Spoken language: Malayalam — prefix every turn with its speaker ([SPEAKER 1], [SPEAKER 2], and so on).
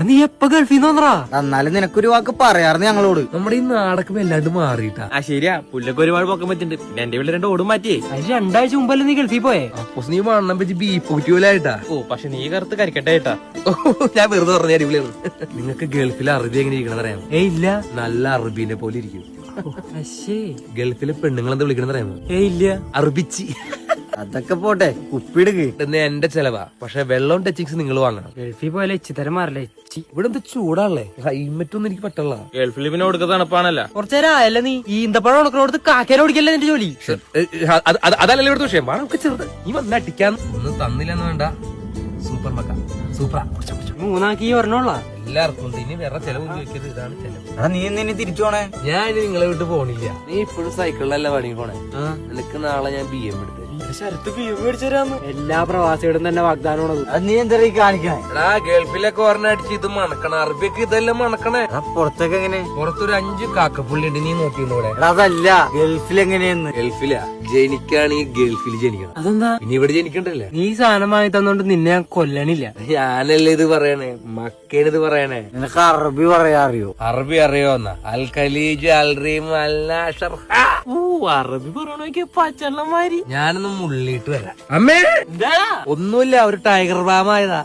[SPEAKER 1] നീ എപ്പ ഗൾഫിൽ നിന്ന് വന്നറാ?
[SPEAKER 2] എന്നാലും നിനക്കൊരു വാക്ക് പറയാറുണ്ട് ഞങ്ങളോട്.
[SPEAKER 1] നമ്മുടെ ഈ നാടൊക്കെ വല്ലാണ്ട് മാറിയിട്ടാ.
[SPEAKER 3] ആ ശരിയാ, പുല്ലൊക്കെ ഒരുപാട് പൊക്കം പറ്റുന്നുണ്ട്. പിന്നെ എന്റെ വീട്ടിൽ 2 ഓടും മാറ്റിയേ.
[SPEAKER 1] അതിന് 2 ആഴ്ച മുമ്പല്ലേ നീ ഗൾഫിൽ പോയേ?
[SPEAKER 4] അപ്പൊ നീ വണ്ണം വെച്ച് ബീഫ് കുറ്റിയോലായിട്ടാ.
[SPEAKER 3] ഓ പക്ഷെ നീ കറുത്ത് കരിക്കട്ടായിട്ടാ.
[SPEAKER 4] ഞാൻ വെറുതെ പറഞ്ഞ അടിപൊളിയാണ്.
[SPEAKER 1] നിങ്ങക്ക് ഗൾഫിലെ അറബി എങ്ങനെ ഇരിക്കണെന്ന് അറിയാമോ? ഇല്ല.
[SPEAKER 4] നല്ല അറബീനെ പോലെ ഇരിക്കും.
[SPEAKER 1] ഗൾഫിലെ പെണ്ണുങ്ങൾ എന്താ വിളിക്കണെന്ന് അറിയാമോ?
[SPEAKER 3] ഇല്ല.
[SPEAKER 1] അറബിച്ചി.
[SPEAKER 2] അതൊക്കെ പോട്ടെ, കുപ്പിടുക്ക്.
[SPEAKER 4] ഇന്ന് എന്റെ ചെലവാ. പക്ഷെ വെള്ളം ടച്ചിങ്സ് നിങ്ങൾ വാങ്ങണം.
[SPEAKER 1] ഗൾഫിൽ പോയാലേ ഇച്ചിത്തരം മാറില്ലേ?
[SPEAKER 4] ഇവിടെ എന്താ ചൂടാണല്ലേ? ക്ലൈമറ്റ് ഒന്നും എനിക്ക് പറ്റില്ല.
[SPEAKER 3] ഗൾഫിൽ പിന്നെ കൊടുക്ക തണുപ്പാണല്ല.
[SPEAKER 1] കുറച്ചേരം ആയല്ലേ നീ ഈന്തപ്പഴം ഉണക്കണോടത്ത് കാക്കേനെ ഓടിക്കല്ലേ നിന്റെ ജോലി?
[SPEAKER 4] അതല്ലല്ലോ ഇവിടുത്തെ വിഷയം. നമുക്ക് ചെറുത് നീ വന്ന് അടിക്കാൻ ഒന്നും തന്നില്ലെന്ന് വേണ്ട. സൂപ്പർ മക്ക സൂപ്പറാ.
[SPEAKER 1] 3 ഒരെണ്ണമുള്ള
[SPEAKER 4] എല്ലാവർക്കും ഉണ്ട്. ഇനി വേറെ ചെലവൊന്നും ചോദിക്കരുത്. ഇതാണ് ചെലവ്.
[SPEAKER 2] നീ എന്തിനു തിരിച്ചു പോണേ?
[SPEAKER 4] ഞാൻ ഇനി നിങ്ങളെ വിട്ട് പോണില്ല. നീ ഇപ്പോഴും സൈക്കിളിലല്ല പണി പോണേ. നിനക്ക് നാളെ ഞാൻ BM എടുത്ത്
[SPEAKER 3] ശരത്ത് മേടിച്ചു തരാന്ന്.
[SPEAKER 1] എല്ലാ പ്രവാസികളും തന്നെ വാഗ്ദാനമാണത്.
[SPEAKER 2] അത് നീ എന്താ കാണിക്കണേ?
[SPEAKER 4] എടാ ഗൾഫിലൊക്കെ ഒരെണ്ണം അടിച്ച് ഇത് മണക്കണം. അറബിയൊക്കെ ഇതെല്ലാം മണക്കണേ.
[SPEAKER 2] പുറത്തൊക്കെ എങ്ങനെ?
[SPEAKER 4] പുറത്തൊരു 5 കാക്കപ്പുള്ളി ഉണ്ട്. നീ നോക്കിയിരുന്നൂടെ?
[SPEAKER 2] അതല്ല, ഗൾഫിൽ എങ്ങനെയെന്ന്.
[SPEAKER 4] ഗൾഫിലാ ജനിക്കാണെങ്കിൽ ഗൾഫിൽ ജനിക്കണം.
[SPEAKER 1] അതെന്താ?
[SPEAKER 4] ഇനി ഇവിടെ ജനിക്കണ്ടല്ലേ?
[SPEAKER 1] നീ സാധനം വാങ്ങി തന്നോണ്ട് നിന്നെ ഞാൻ കൊല്ലണില്ല.
[SPEAKER 4] ഞാനല്ലേ ഇത് പറയണേ, മക്കേന് ഇത് പറയണേ.
[SPEAKER 2] നിനക്ക് അറബി പറയാ അറിയോ?
[SPEAKER 4] അറബി അറിയോന്നാ? അൽ ഖലീജ് അൽ റീം അൽ നാഷർ.
[SPEAKER 3] ഓ അറബി പറയണോക്ക് പച്ചള്ളമാരി.
[SPEAKER 4] ഞാനൊന്ന് മുള്ളിയിട്ട് വരാം. അമ്മേ ഒന്നുമില്ല, ഒരു ടൈഗർ ബാമായതാ.